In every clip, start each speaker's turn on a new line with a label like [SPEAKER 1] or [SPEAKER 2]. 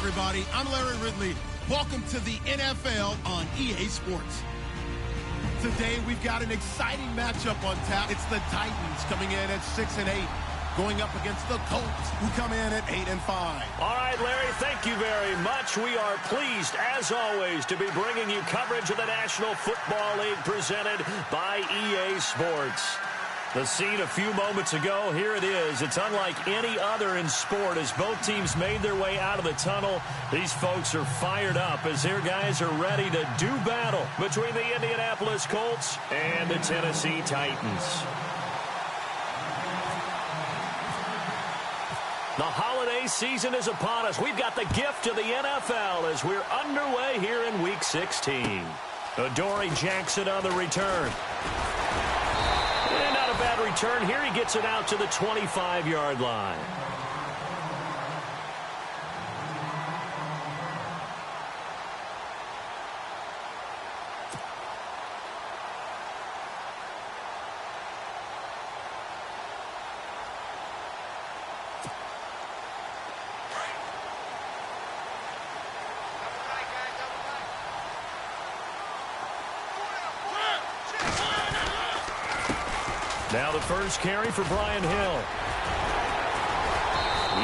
[SPEAKER 1] everybody. I'm Larry Ridley. Welcome to the NFL on EA Sports. Today, we've got an exciting matchup on tap. It's the Titans coming in at 6-8, going up against the Colts, who come in at 8-5.
[SPEAKER 2] All right, Larry, thank you very much. We are pleased, as always, to be bringing you coverage of the National Football League presented by EA Sports. The scene a few moments ago, here it is. It's unlike any other in sport as both teams made their way out of the tunnel. These folks are fired up as their guys are ready to do battle between the Indianapolis Colts and the Tennessee Titans. The holiday season is upon us. We've got the gift of the NFL as we're underway here in Week 16. Adoree Jackson on the return. And not a bad return here. He gets it out to the 25-yard line. Now the first carry for Brian Hill.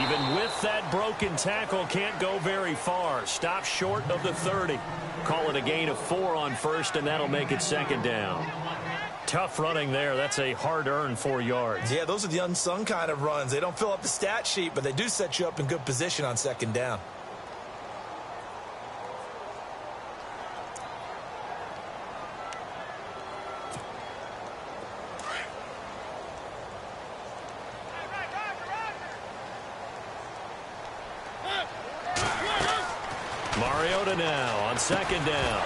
[SPEAKER 2] Even with that broken tackle, can't go very far. Stop short of the 30. Call it a gain of 4 on first, and that'll make it second down. Tough running there. That's a hard-earned 4 yards.
[SPEAKER 3] Yeah, those are the unsung kind of runs. They don't fill up the stat sheet, but they do set you up in good position on second down.
[SPEAKER 2] Mariota now on second down.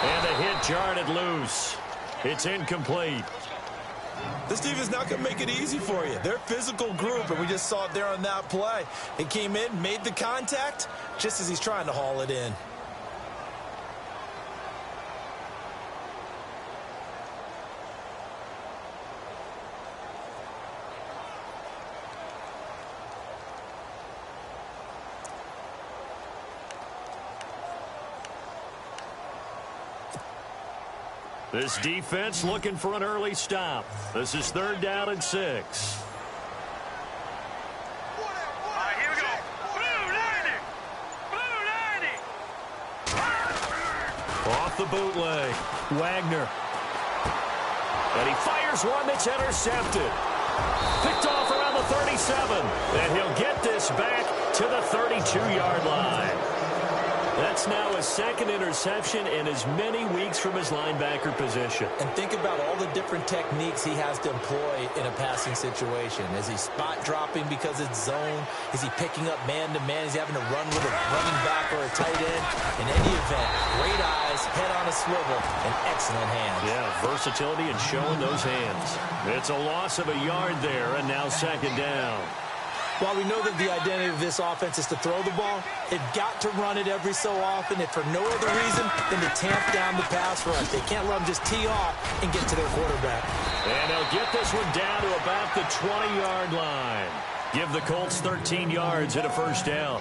[SPEAKER 2] And the hit jarred it loose. It's incomplete.
[SPEAKER 3] This defense is not going to make it easy for you. They're a physical group, and we just saw it there on that play. It came in, made the contact, just as he's trying to haul it in.
[SPEAKER 2] This defense looking for an early stop. This is 3rd down and 6.
[SPEAKER 4] All right, here we go. Blue 90.
[SPEAKER 2] Off the bootleg. Wagner. And he fires one that's intercepted. Picked off around the 37. And he'll get this back to the 32-yard line. That's now a second interception in as many weeks from his linebacker position.
[SPEAKER 3] And think about all the different techniques he has to employ in a passing situation. Is he spot dropping because it's zone? Is he picking up man-to-man? Is he having to run with a running back or a tight end? In any event, great eyes, head on a swivel, and excellent hands.
[SPEAKER 2] Yeah, versatility and showing those hands. It's a loss of a yard there, and now second down.
[SPEAKER 3] While we know that the identity of this offense is to throw the ball, they've got to run it every so often, if for no other reason than to tamp down the pass rush. They can't let them just tee off and get to their quarterback.
[SPEAKER 2] And they'll get this one down to about the 20-yard line. Give the Colts 13 yards and a first down.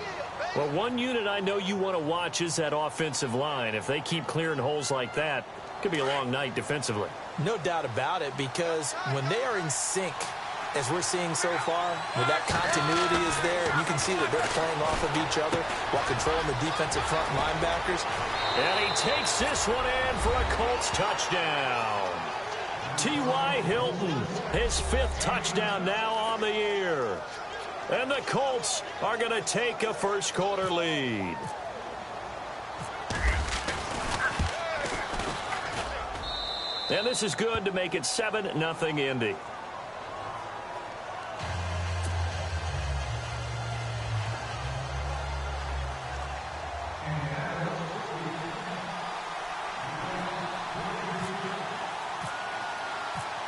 [SPEAKER 2] Well, one unit I know you want to watch is that offensive line. If they keep clearing holes like that, it could be a long night defensively.
[SPEAKER 3] No doubt about it, because when they are in sync, as we're seeing so far, where that continuity is there, and you can see that they're playing off of each other while controlling the defensive front linebackers.
[SPEAKER 2] And he takes this one in for a Colts touchdown. T.Y. Hilton, his 5th touchdown now on the year. And the Colts are going to take a first-quarter lead. And this is good to make it 7-0 Indy.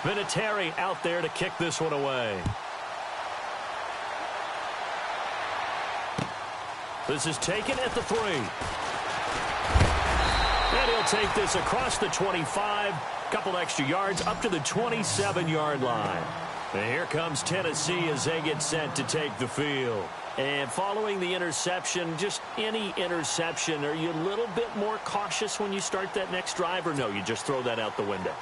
[SPEAKER 2] Vinatieri out there to kick this one away. This is taken at the 3. And he'll take this across the 25. Couple extra yards up to the 27-yard line. And here comes Tennessee as they get set to take the field. And following the interception, just any interception, are you a little bit more cautious when you start that next drive, or no, you just throw that out the window?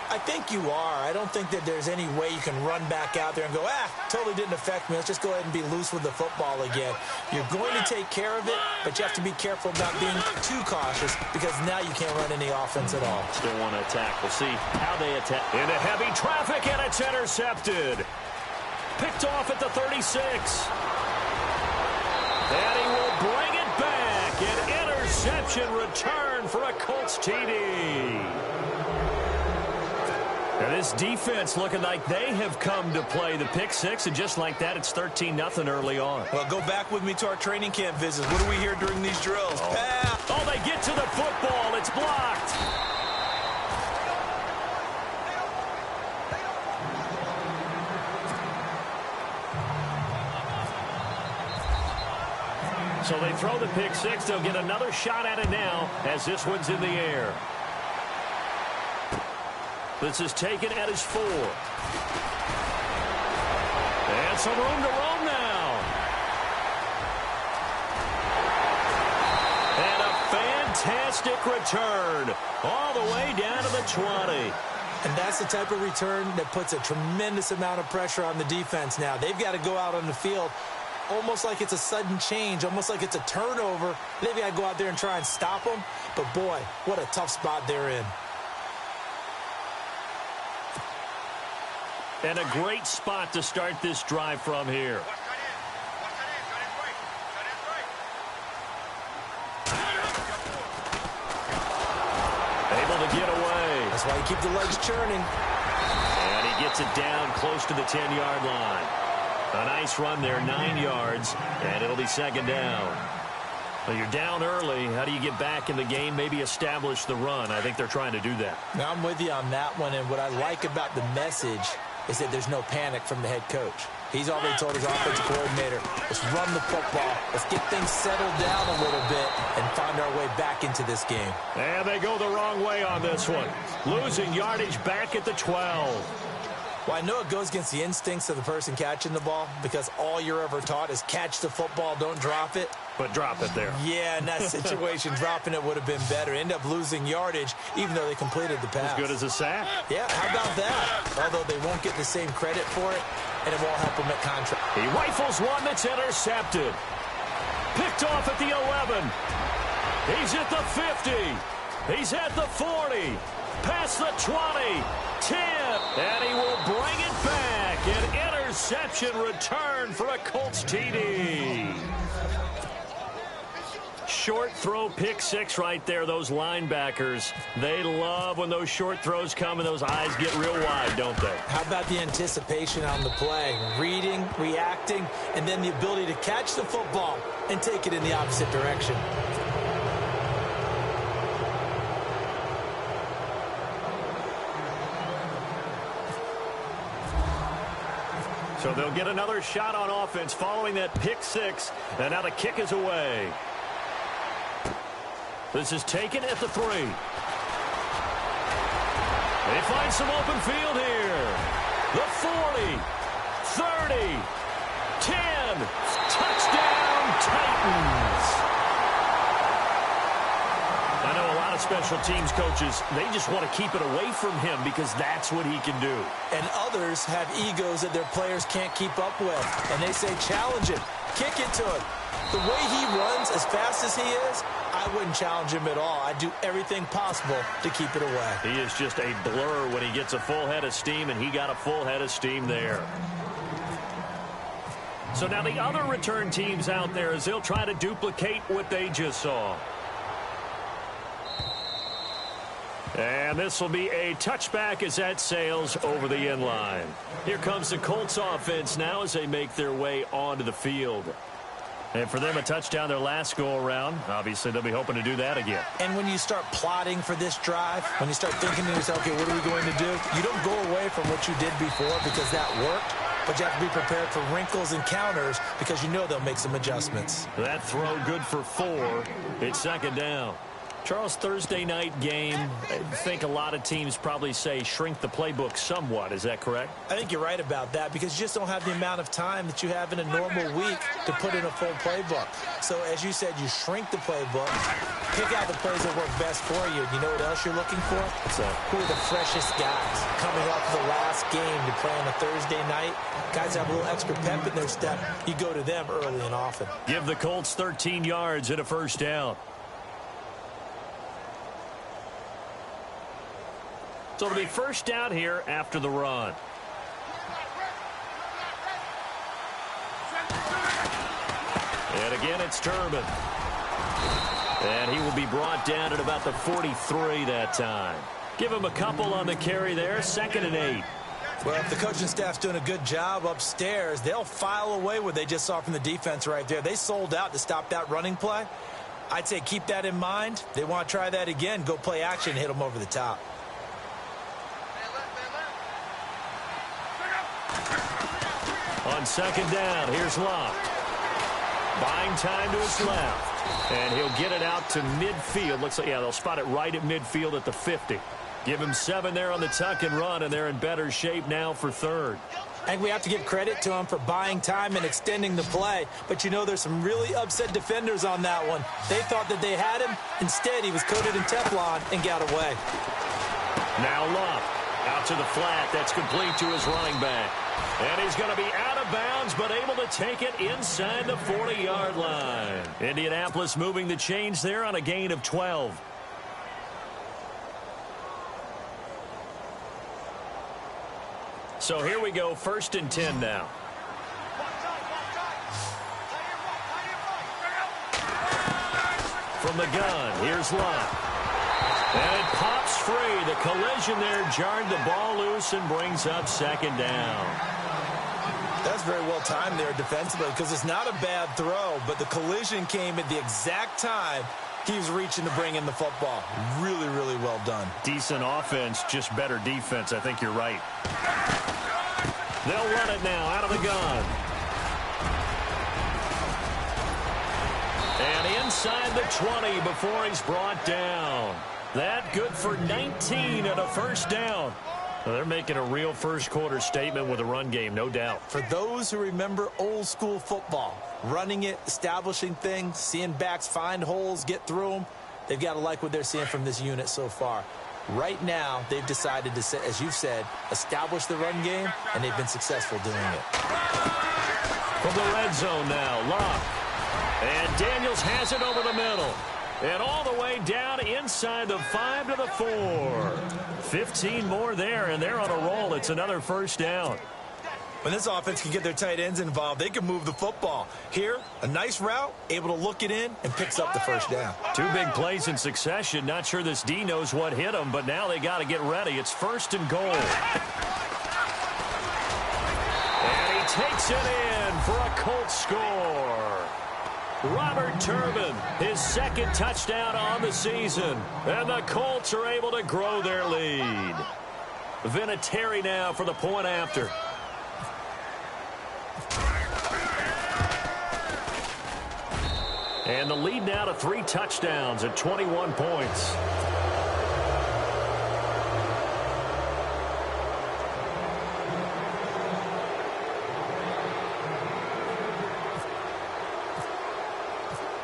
[SPEAKER 3] I think you are. I don't think that there's any way you can run back out there and go, totally didn't affect me. Let's just go ahead and be loose with the football again. You're going to take care of it, but you have to be careful about being too cautious because now you can't run any offense at all.
[SPEAKER 2] Still want to attack. We'll see how they attack. Into heavy traffic, and it's intercepted. Picked off at the 36. And he will bring it back. An interception return for a Colts TD. Now this defense looking like they have come to play the pick six, and just like that, it's 13-0 early on.
[SPEAKER 3] Well, go back with me to our training camp visits. What do we hear during these drills?
[SPEAKER 2] Oh, they get to the football. It's blocked. So they throw the pick six. They'll get another shot at it now as this one's in the air. This is taken at his 4. And some room to roam now. And a fantastic return all the way down to the 20.
[SPEAKER 3] And that's the type of return that puts a tremendous amount of pressure on the defense now. They've got to go out on the field almost like it's a sudden change, almost like it's a turnover. They've got to go out there and try and stop them. But, boy, what a tough spot they're in.
[SPEAKER 2] And a great spot to start this drive from here. Able to get away.
[SPEAKER 3] That's why you keep the legs churning.
[SPEAKER 2] And he gets it down close to the 10-yard line. A nice run there, 9 yards, and it'll be second down. Well, you're down early. How do you get back in the game, maybe establish the run? I think they're trying to do that.
[SPEAKER 3] Now, I'm with you on that one, and what I like about the message is that there's no panic from the head coach. He's already told his offensive coordinator, let's run the football, let's get things settled down a little bit and find our way back into this game.
[SPEAKER 2] And they go the wrong way on this one. Losing yardage back at the 12.
[SPEAKER 3] Well, I know it goes against the instincts of the person catching the ball because all you're ever taught is catch the football, don't drop it.
[SPEAKER 2] But drop it there.
[SPEAKER 3] Yeah, in that situation, dropping it would have been better. End up losing yardage, even though they completed the pass.
[SPEAKER 2] As good as a sack.
[SPEAKER 3] Yeah, how about that? Although they won't get the same credit for it, and it won't help them at contract.
[SPEAKER 2] He rifles one that's intercepted. Picked off at the 11. He's at the 50. He's at the 40. Past the 20. 10. And he will bring it back. An interception return for a Colts TD. Short throw pick six right there. Those linebackers, they love when those short throws come and those eyes get real wide, don't they?
[SPEAKER 3] How about the anticipation on the play? Reading, reacting, and then the ability to catch the football and take it in the opposite direction.
[SPEAKER 2] So they'll get another shot on offense following that pick six. And now the kick is away. This is taken at the 3. They find some open field here. The 40, 30, 10. Touchdown, Titans. I know a lot of special teams coaches, they just want to keep it away from him because that's what he can do.
[SPEAKER 3] And others have egos that their players can't keep up with. And they say, challenge him, kick it to him. The way he runs, as fast as he is, I wouldn't challenge him at all. I'd do everything possible to keep it away.
[SPEAKER 2] He is just a blur when he gets a full head of steam, and he got a full head of steam there. So now the other return teams out there as they'll try to duplicate what they just saw. And this will be a touchback as that sails over the end line. Here comes the Colts offense now as they make their way onto the field. And for them, a touchdown their last go-around. Obviously, they'll be hoping to do that again.
[SPEAKER 3] And when you start plotting for this drive, when you start thinking to yourself, okay, what are we going to do? You don't go away from what you did before because that worked, but you have to be prepared for wrinkles and counters because you know they'll make some adjustments.
[SPEAKER 2] That throw good for 4. It's second down. Charles, Thursday night game, I think a lot of teams probably say shrink the playbook somewhat. Is that correct?
[SPEAKER 3] I think you're right about that because you just don't have the amount of time that you have in a normal week to put in a full playbook. So, as you said, you shrink the playbook, pick out the plays that work best for you. You know what else you're looking for? Who are the freshest guys coming off the last game to play on a Thursday night? Guys have a little extra pep in their step. You go to them early and often.
[SPEAKER 2] Give the Colts 13 yards and a first down. So it'll be first down here after the run. And again, it's Turbin. And he will be brought down at about the 43 that time. Give him a couple on the carry there, 2nd and 8.
[SPEAKER 3] Well, if the coaching staff's doing a good job upstairs, they'll file away what they just saw from the defense right there. They sold out to stop that running play. I'd say keep that in mind. They want to try that again. Go play action and hit them over the top.
[SPEAKER 2] On 2nd down, here's Locke. Buying time to his left. And he'll get it out to midfield. Looks like, yeah, they'll spot it right at midfield at the 50. Give him 7 there on the tuck and run, and they're in better shape now for 3rd.
[SPEAKER 3] I think we have to give credit to him for buying time and extending the play. But, you know, there's some really upset defenders on that one. They thought that they had him. Instead, he was coated in Teflon and got away.
[SPEAKER 2] Now Locke out to the flat. That's complete to his running back. And he's going to be out of bounds, but able to take it inside the 40-yard line. Indianapolis moving the chains there on a gain of 12. So here we go, 1st and 10 now. From the gun, here's Locke. And it pops free. The collision there jarred the ball loose and brings up 2nd down.
[SPEAKER 3] That's very well timed there defensively because it's not a bad throw, but the collision came at the exact time he was reaching to bring in the football. Really, really well done.
[SPEAKER 2] Decent offense, just better defense. I think you're right. They'll run it now out of the gun. And inside the 20 before he's brought down. That good for 19 and a first down. Well, they're making a real first-quarter statement with a run game, no doubt.
[SPEAKER 3] For those who remember old-school football, running it, establishing things, seeing backs find holes, get through them, they've got to like what they're seeing from this unit so far. Right now, they've decided to, as you've said, establish the run game, and they've been successful doing it.
[SPEAKER 2] From the red zone now, Locke. And Daniels has it over the middle. And all the way down inside the 5 to the 4. 15 more there, and they're on a roll. It's another first down.
[SPEAKER 3] When this offense can get their tight ends involved, they can move the football. Here, a nice route, able to look it in, and picks up the first down.
[SPEAKER 2] 2 big plays in succession. Not sure this D knows what hit him, but now they got to get ready. It's 1st and goal. And he takes it in for a Colts score. Robert Turbin, his 2nd touchdown on the season. And the Colts are able to grow their lead. Vinatieri now for the point after. And the lead now to 3 touchdowns at 21 points.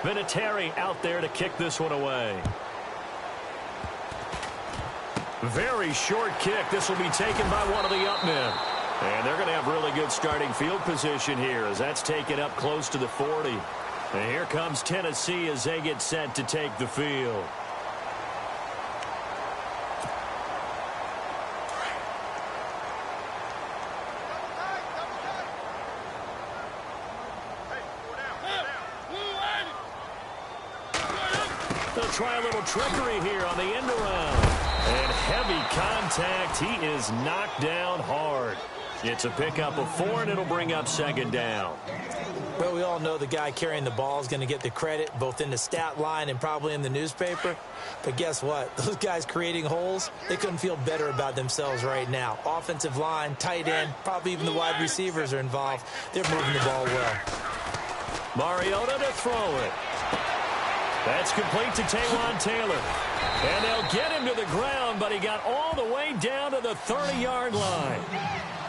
[SPEAKER 2] Vinatieri out there to kick this one away. Very short kick. This will be taken by one of the up men. And they're going to have really good starting field position here as that's taken up close to the 40. And here comes Tennessee as they get set to take the field. They'll try a little trickery here on the end around. And heavy contact. He is knocked down hard. It's a pickup of 4, and it'll bring up 2nd down.
[SPEAKER 3] Well, we all know the guy carrying the ball is going to get the credit, both in the stat line and probably in the newspaper. But guess what? Those guys creating holes, they couldn't feel better about themselves right now. Offensive line, tight end, probably even the wide receivers are involved. They're moving the ball well.
[SPEAKER 2] Mariota to throw it. That's complete to Taywan Taylor. And they'll get him to the ground, but he got all the way down to the 30-yard line.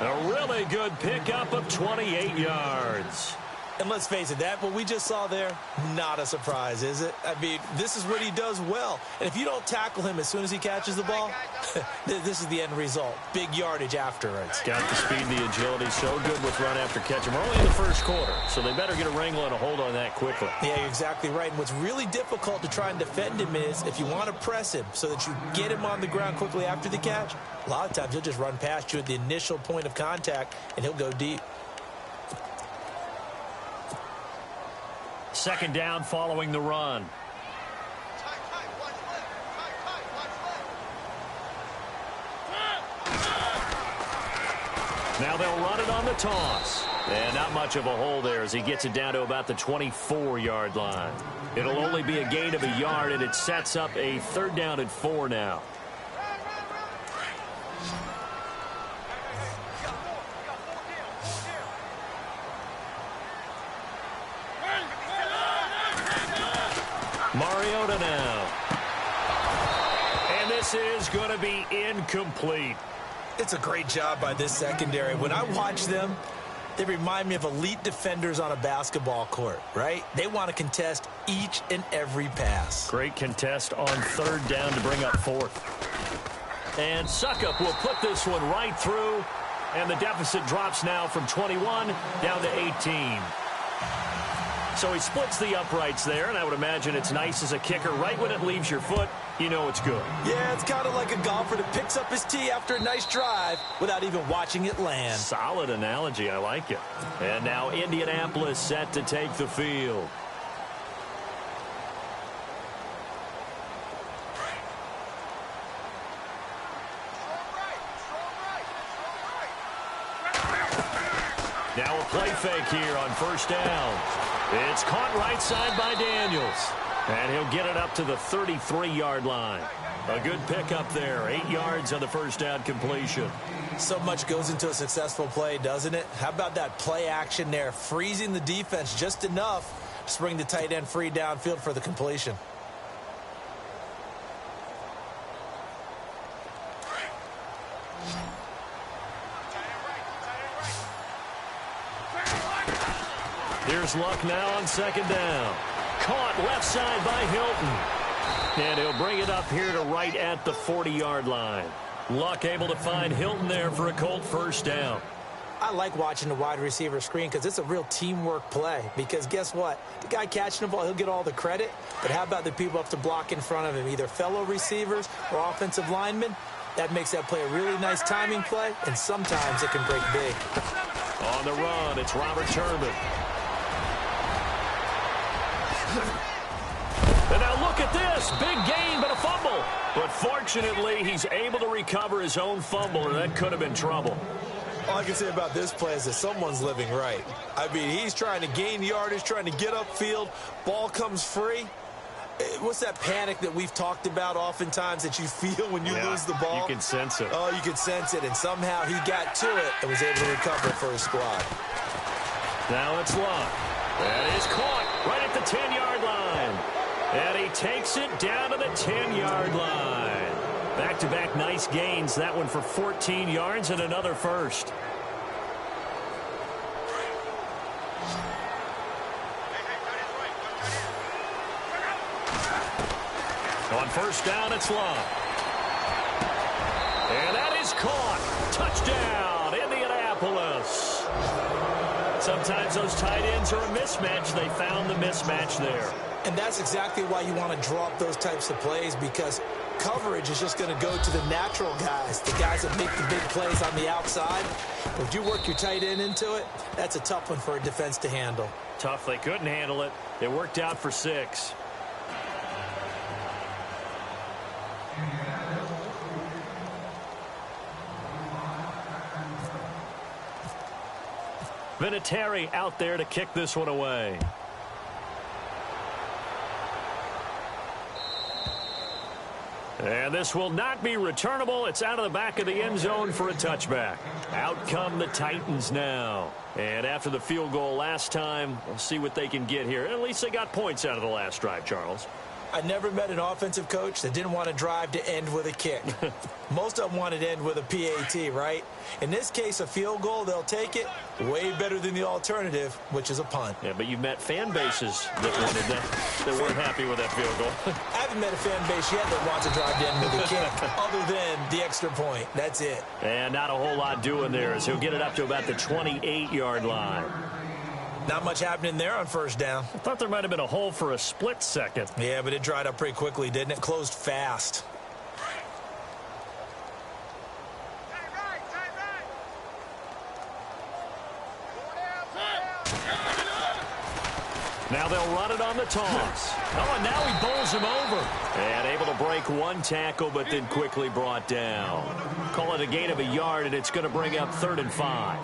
[SPEAKER 2] A really good pickup of 28 yards.
[SPEAKER 3] And let's face it, that what we just saw there, not a surprise, is it? I mean, this is what he does well. And if you don't tackle him as soon as he catches the ball, this is the end result. Big yardage afterwards.
[SPEAKER 2] Got the speed, the agility, so good with run after catch. And we're only in the first quarter, so they better get a wrangle and a hold on that quickly.
[SPEAKER 3] Yeah, you're exactly right. And what's really difficult to try and defend him is if you want to press him so that you get him on the ground quickly after the catch, a lot of times he'll just run past you at the initial point of contact, and he'll go deep.
[SPEAKER 2] Second down following the run. Now they'll run it on the toss. And not much of a hole there as he gets it down to about the 24-yard line. It'll only be a gain of a yard, and it sets up a 3rd down and 4 now. Mariota now. And this is going to be incomplete.
[SPEAKER 3] It's a great job by this secondary. When I watch them, they remind me of elite defenders on a basketball court, right? They want to contest each and every pass.
[SPEAKER 2] Great contest on 3rd down to bring up 4th. And Suckup will put this one right through. And the deficit drops now from 21 down to 18. So he splits the uprights there, and I would imagine it's nice as a kicker. Right when it leaves your foot, you know it's good.
[SPEAKER 3] Yeah, it's kind of like a golfer that picks up his tee after a nice drive without even watching it land.
[SPEAKER 2] Solid analogy. I like it. And now Indianapolis set to take the field. Now a play fake here on 1st down. It's caught right side by Daniels. And he'll get it up to the 33-yard line. A good pickup there. 8 yards on the 1st down completion.
[SPEAKER 3] So much goes into a successful play, doesn't it? How about that play action there? Freezing the defense just enough to bring the tight end free downfield for the completion.
[SPEAKER 2] Here's Luck now on 2nd down. Caught left side by Hilton. And he'll bring it up here to right at the 40-yard line. Luck able to find Hilton there for a Colt 1st down.
[SPEAKER 3] I like watching the wide receiver screen because it's a real teamwork play. Because guess what? The guy catching the ball, he'll get all the credit. But how about the people up to block in front of him, either fellow receivers or offensive linemen? That makes that play a really nice timing play, and sometimes it can break big.
[SPEAKER 2] On the run, it's Robert Turbin. And now look at this. Big gain, but a fumble. But fortunately, he's able to recover his own fumble, or that could have been trouble.
[SPEAKER 3] All I can say about this play is that someone's living right. I mean, he's trying to gain yardage, trying to get upfield. Ball comes free. What's that panic that we've talked about oftentimes that you feel when you lose the ball?
[SPEAKER 2] You can sense it.
[SPEAKER 3] Oh, you can sense it. And somehow he got to it and was able to recover for his squad.
[SPEAKER 2] Now it's Luck. That is caught right at the 10-yard line. And he takes it down to the 10-yard line. Back-to-back nice gains. That one for 14 yards and another first. On 1st down, it's Luck. And that is caught. Touchdown, Indianapolis. Sometimes those tight ends are a mismatch. They found the mismatch there.
[SPEAKER 3] And that's exactly why you want to draw up those types of plays, because coverage is just going to go to the natural guys, the guys that make the big plays on the outside. But if you work your tight end into it, that's a tough one for a defense to handle.
[SPEAKER 2] Tough. They couldn't handle it. It worked out for 6. Vinatieri out there to kick this one away. And this will not be returnable. It's out of the back of the end zone for a touchback. Out come the Titans now. And after the field goal last time, we'll see what they can get here. At least they got points out of the last drive, Charles.
[SPEAKER 3] I never met an offensive coach that didn't want to drive to end with a kick. Most of them wanted to end with a PAT, right? In this case, a field goal, they'll take it. Way better than the alternative, which is a punt.
[SPEAKER 2] Yeah, but you've met fan bases that wanted that weren't happy with that field goal.
[SPEAKER 3] I haven't met a fan base yet that wants to drive to end with a kick, other than the extra point. That's it.
[SPEAKER 2] And not a whole lot doing there, as he'll get it up to about the 28-yard line.
[SPEAKER 3] Not much happening there on first down.
[SPEAKER 2] I thought there might have been a hole for a split second.
[SPEAKER 3] Yeah, but it dried up pretty quickly, didn't it? Closed fast.
[SPEAKER 2] Now they'll run it on the toss. Oh, and now he bowls him over. And able to break one tackle, but then quickly brought down. Call it a gain of a yard, and it's going to bring up 3rd and 5.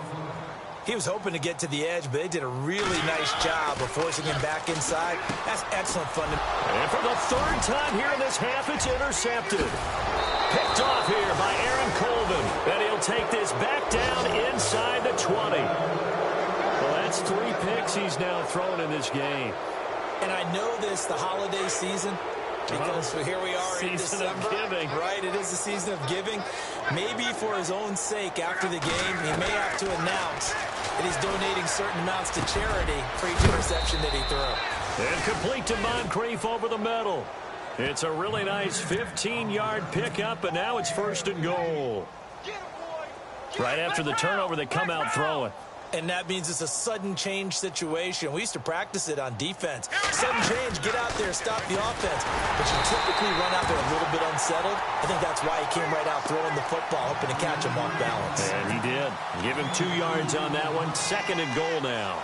[SPEAKER 3] He was hoping to get to the edge, but they did a really nice job of forcing him back inside. That's excellent fun.
[SPEAKER 2] And for the 3rd time here in this half, it's intercepted. Picked off here by Aaron Colvin. And he'll take this back down inside the 20. Well, that's 3 picks he's now thrown in this game.
[SPEAKER 3] And I know this, the holiday season, because here we are in December.
[SPEAKER 2] Season of giving.
[SPEAKER 3] Right, it is the season of giving. Maybe for his own sake, after the game, he may have to announce that he's donating certain amounts to charity for each interception that he throws.
[SPEAKER 2] And complete to Moncrief over the middle. It's a really nice 15-yard pickup, and now it's 1st and goal. Right after the turnover, they come out throwing.
[SPEAKER 3] And that means it's a sudden change situation. We used to practice it on defense. Sudden change, get out there, stop the offense. But you typically run out there a little bit unsettled. I think that's why he came right out throwing the football, hoping to catch him off balance.
[SPEAKER 2] And he did. Give him 2 yards on that one. 2nd and goal now.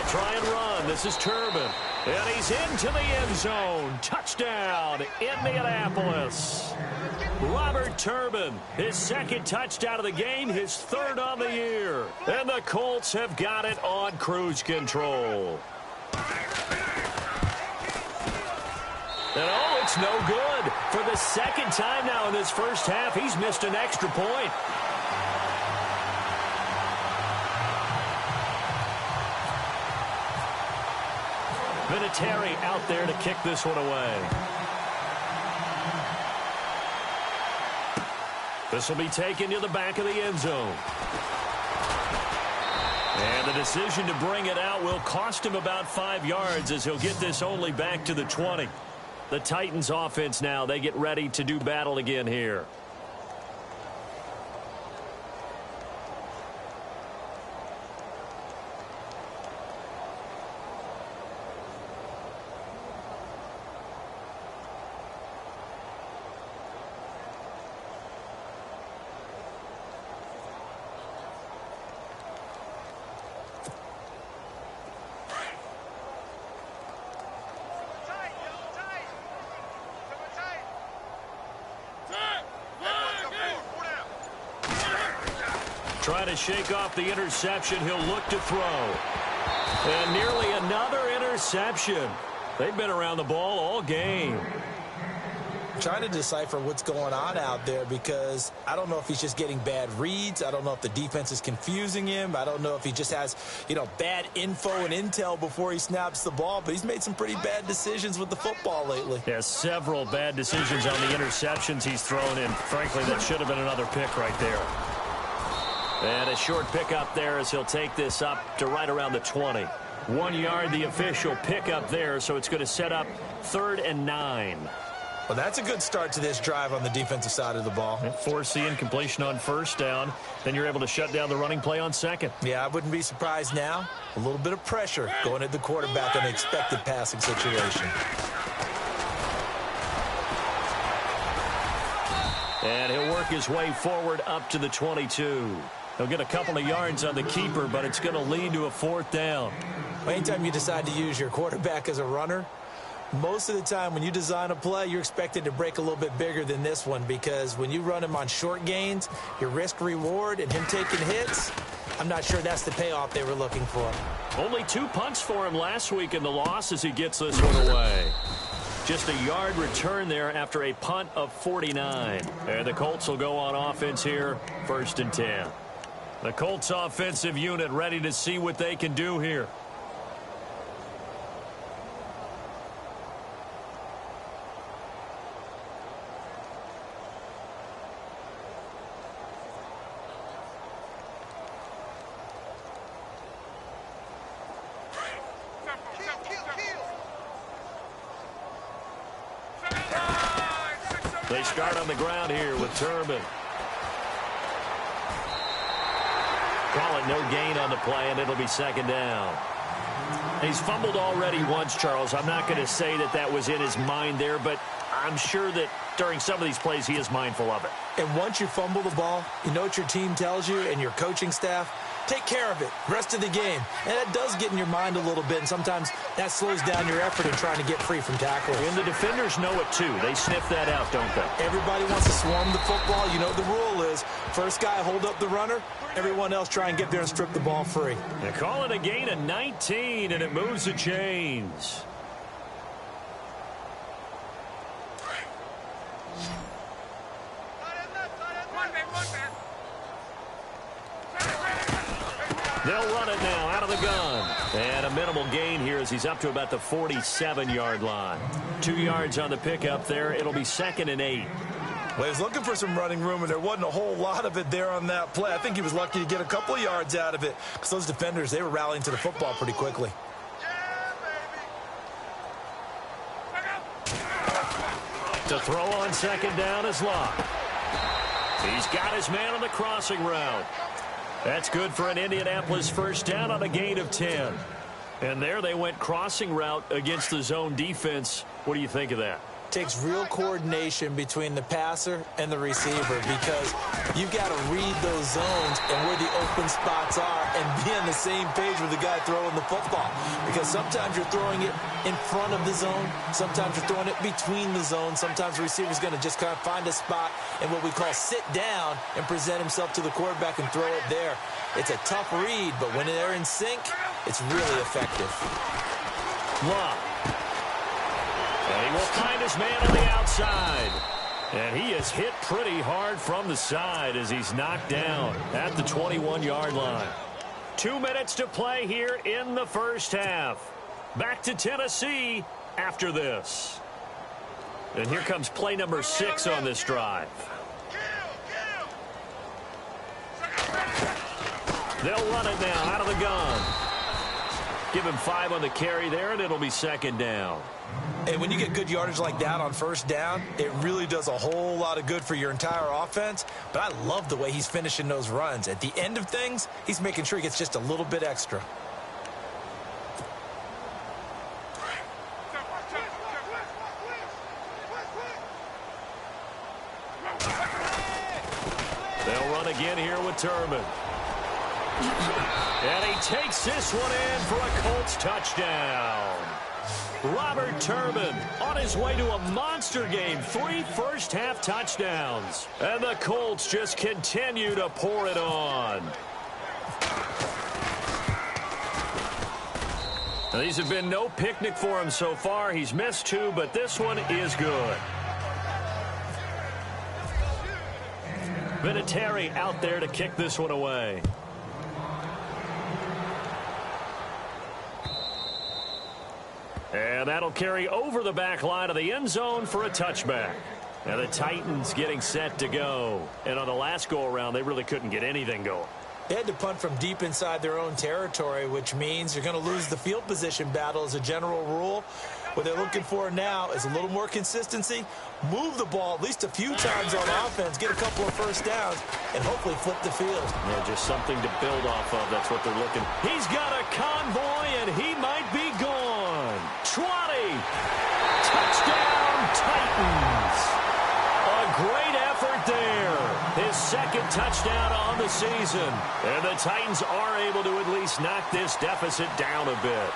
[SPEAKER 2] Try and run. This is Turbin. And he's into the end zone. Touchdown, Indianapolis. Robert Turbin, his 2nd touchdown of the game, his 3rd on the year. And the Colts have got it on cruise control. And oh, it's no good. For the 2nd time now in this first half, he's missed an extra point. Vinatieri out there to kick this one away. This will be taken to the back of the end zone. And the decision to bring it out will cost him about 5 yards, as he'll get this only back to the 20. The Titans offense now, they get ready to do battle again here. Trying to shake off the interception. He'll look to throw. And nearly another interception. They've been around the ball all game.
[SPEAKER 3] Trying to decipher what's going on out there, because I don't know if he's just getting bad reads. I don't know if the defense is confusing him. I don't know if he just has, bad info and intel before he snaps the ball. But he's made some pretty bad decisions with the football lately.
[SPEAKER 2] Yeah, several bad decisions on the interceptions he's thrown in. Frankly, that should have been another pick right there. And a short pickup there as he'll take this up to right around the 20. 1 yard, the official pickup there, so it's going to set up 3rd and 9.
[SPEAKER 3] Well, that's a good start to this drive on the defensive side of the ball.
[SPEAKER 2] Force the incompletion on 1st down. Then you're able to shut down the running play on 2nd.
[SPEAKER 3] Yeah, I wouldn't be surprised now. A little bit of pressure going at the quarterback in an expected passing situation.
[SPEAKER 2] And he'll work his way forward up to the 22. He'll get a couple of yards on the keeper, but it's going to lead to a 4th down.
[SPEAKER 3] Anytime you decide to use your quarterback as a runner, most of the time when you design a play, you're expected to break a little bit bigger than this one, because when you run him on short gains, your risk-reward and him taking hits, I'm not sure that's the payoff they were looking for.
[SPEAKER 2] Only 2 punts for him last week in the loss as he gets this one away. Just a yard return there after a punt of 49. And the Colts will go on offense here, 1st and 10. The Colts offensive unit ready to see what they can do here. They start on the ground here with Turbin. Call it no gain on the play, and it'll be 2nd down. He's fumbled already once, Charles. I'm not going to say that that was in his mind there, but I'm sure that during some of these plays he is mindful of it.
[SPEAKER 3] And once you fumble the ball, you know what your team tells you and your coaching staff? Take care of it rest of the game. And that does get in your mind a little bit, and sometimes that slows down your effort in trying to get free from tackles.
[SPEAKER 2] And the defenders know it too. They sniff that out, don't they?
[SPEAKER 3] Everybody wants to swarm the football. You know what the rule is. First guy hold up the runner. Everyone else try and get there and strip the ball free.
[SPEAKER 2] They call it a gain of 19, and it moves the chains. They'll run it now out of the gun. And a minimal gain here as he's up to about the 47-yard line. 2 yards on the pickup there. It'll be 2nd and 8.
[SPEAKER 3] Well, he was looking for some running room, and there wasn't a whole lot of it there on that play. I think he was lucky to get a couple of yards out of it, because those defenders, they were rallying to the football pretty quickly.
[SPEAKER 2] To throw on 2nd down is Locke. He's got his man on the crossing route. That's good for an Indianapolis 1st down on a gain of 10. And there they went crossing route against the zone defense. What do you think of that?
[SPEAKER 3] Takes real coordination between the passer and the receiver, because you've got to read those zones and where the open spots are and be on the same page with the guy throwing the football. Because sometimes you're throwing it in front of the zone. Sometimes you're throwing it between the zones. Sometimes the receiver's going to just kind of find a spot and what we call sit down and present himself to the quarterback and throw it there. It's a tough read, but when they're in sync, it's really effective.
[SPEAKER 2] Locke. And he will find his man on the outside. And he is hit pretty hard from the side as he's knocked down at the 21-yard line. 2 minutes to play here in the 1st half. Back to Tennessee after this. And here comes play number 6 on this drive. They'll run it now out of the gun. Give him 5 on the carry there, and it'll be 2nd down.
[SPEAKER 3] And when you get good yardage like that on 1st down, it really does a whole lot of good for your entire offense. But I love the way he's finishing those runs. At the end of things, he's making sure he gets just a little bit extra.
[SPEAKER 2] They'll run again here with Turbin. And he takes this one in for a Colts touchdown. Robert Turbin on his way to a monster game. 3 first-half touchdowns. And the Colts just continue to pour it on. Now, these have been no picnic for him so far. He's missed 2, but this one is good. Vinatieri out there to kick this one away. And that'll carry over the back line of the end zone for a touchback. Now the Titans getting set to go. And on the last go-around, they really couldn't get anything going.
[SPEAKER 3] They had to punt from deep inside their own territory, which means you're going to lose the field position battle as a general rule. What they're looking for now is a little more consistency, move the ball at least a few times on offense, get a couple of first downs, and hopefully flip the field.
[SPEAKER 2] Yeah, just something to build off of. That's what they're looking. He's got a convoy, and he might be gone. 20. Touchdown, Titans. A great effort there. His second touchdown on the season. And the Titans are able to at least knock this deficit down a bit.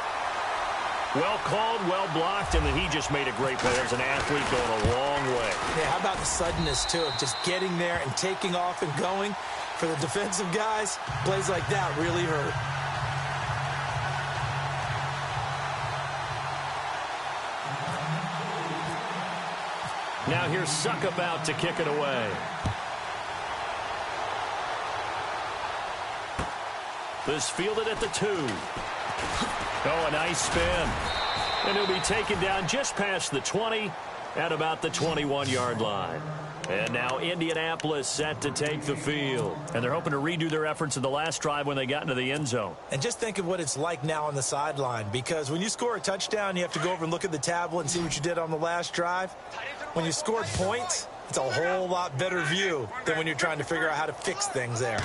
[SPEAKER 2] Well called, well blocked, and he just made a great play. As an athlete going a long way.
[SPEAKER 3] Yeah, how about the suddenness, too, of just getting there and taking off and going? For the defensive guys, plays like that really hurt.
[SPEAKER 2] Now here's Suckup out to kick it away. This fielded at the 2. Oh, a nice spin. And he'll be taken down just past the 20 at about the 21-yard line. And now Indianapolis set to take the field. And they're hoping to redo their efforts in the last drive when they got into the end zone.
[SPEAKER 3] And just think of what it's like now on the sideline, because when you score a touchdown, you have to go over and look at the tablet and see what you did on the last drive. When you scored points, it's a whole lot better view than when you're trying to figure out how to fix things there.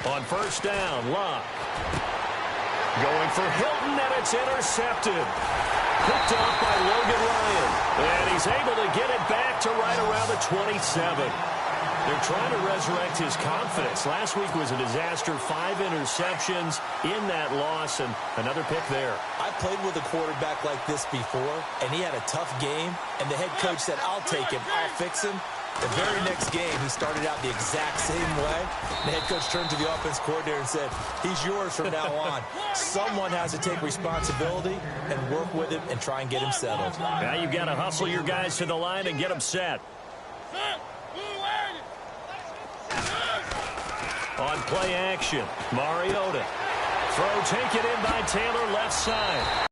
[SPEAKER 2] On first down, Locke. Going for Hilton, and it's intercepted. Picked off by Logan Ryan. And he's able to get it back to right around the 27. They're trying to resurrect his confidence. Last week was a disaster. 5 interceptions in that loss, and another pick there.
[SPEAKER 3] I played with a quarterback like this before, and he had a tough game, and the head coach said, I'll take him, I'll fix him. The very next game, he started out the exact same way. The head coach turned to the offense coordinator and said, he's yours from now on. Someone has to take responsibility and work with him and try and get him settled.
[SPEAKER 2] Now you've got to hustle your guys to the line and get them set. On play action, Mariota. Throw taken in by Taylor left side.